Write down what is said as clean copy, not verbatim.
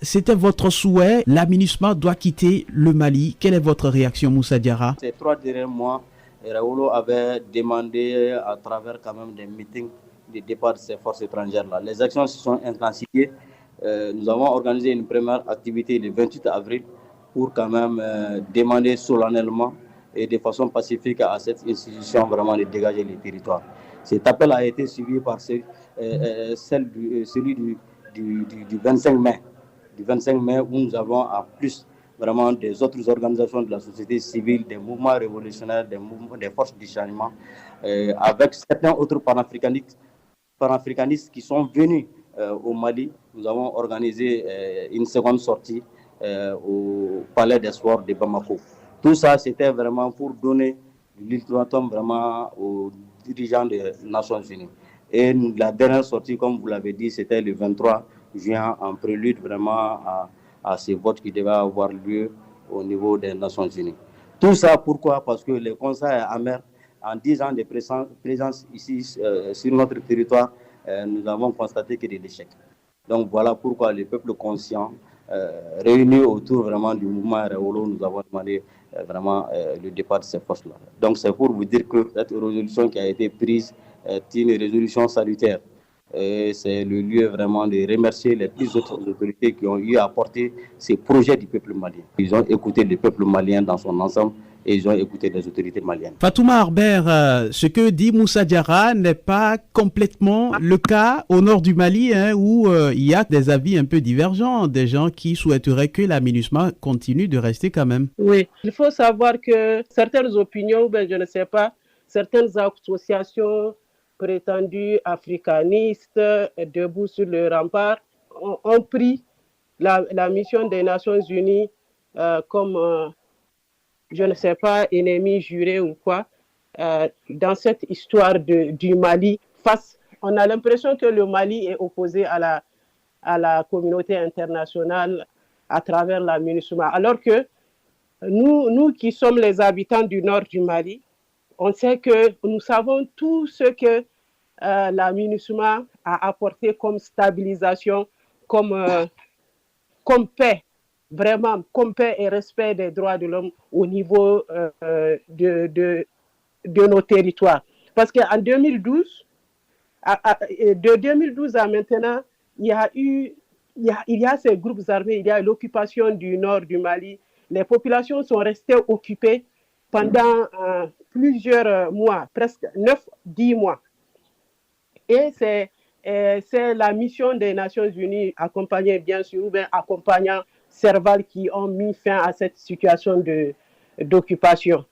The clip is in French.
c'était votre souhait. La MINUSMA doit quitter le Mali. Quelle est votre réaction, Moussa Diarra? Ces 3 derniers mois, Raoult avait demandé à travers quand même des meetings de départ de ces forces étrangères-là. Les actions se sont intensifiées. Nous avons organisé une première activité le 28 avril pour quand même demander solennellement et de façon pacifique à cette institution vraiment de dégager les territoires. Cet appel a été suivi par celui du 25 mai. Du 25 mai où nous avons en plus vraiment des autres organisations de la société civile, des mouvements révolutionnaires, des forces du changement, avec certains autres panafricanistes qui sont venus au Mali. Nous avons organisé une seconde sortie au Palais des Sports de Bamako. Tout ça, c'était vraiment pour donner l'ultimatum vraiment aux dirigeants des Nations Unies. Et la dernière sortie, comme vous l'avez dit, c'était le 23 juin, en prélude vraiment à ces votes qui devaient avoir lieu au niveau des Nations Unies. Tout ça, pourquoi? Parce que le constat est amer. En 10 ans de présence ici sur notre territoire, nous avons constaté que des échecs. Donc voilà pourquoi le peuple conscient, réuni autour vraiment du mouvement Réolo, nous avons demandé vraiment le départ de ces forces-là. Donc c'est pour vous dire que cette résolution qui a été prise est une résolution salutaire. Et c'est le lieu vraiment de remercier les plus autres autorités qui ont eu à porter ces projets du peuple malien. Ils ont écouté le peuple malien dans son ensemble et ils ont écouté les autorités maliennes. Fatouma Harbert, ce que dit Moussa Diarra n'est pas complètement le cas au nord du Mali, où il y a des avis un peu divergents, des gens qui souhaiteraient que la MINUSMA continue de rester quand même. Oui, il faut savoir que certaines opinions, je ne sais pas, certaines associations prétendues africanistes debout sur le rempart ont pris la mission des Nations Unies comme, je ne sais pas, ennemi juré ou quoi, dans cette histoire du Mali. On a l'impression que le Mali est opposé à la communauté internationale à travers la MINUSMA, alors que nous qui sommes les habitants du nord du Mali, on sait que nous savons tout ce que la MINUSMA a apporté comme stabilisation, comme paix, vraiment comme paix et respect des droits de l'homme au niveau de nos territoires. Parce qu'en 2012, de 2012 à maintenant, il y a ces groupes armés, il y a l'occupation du nord du Mali. Les populations sont restées occupées pendant plusieurs mois, presque 9-10 mois. Et c'est la mission des Nations Unies, accompagnée bien sûr, ou bien accompagnant Serval, qui ont mis fin à cette situation d'occupation.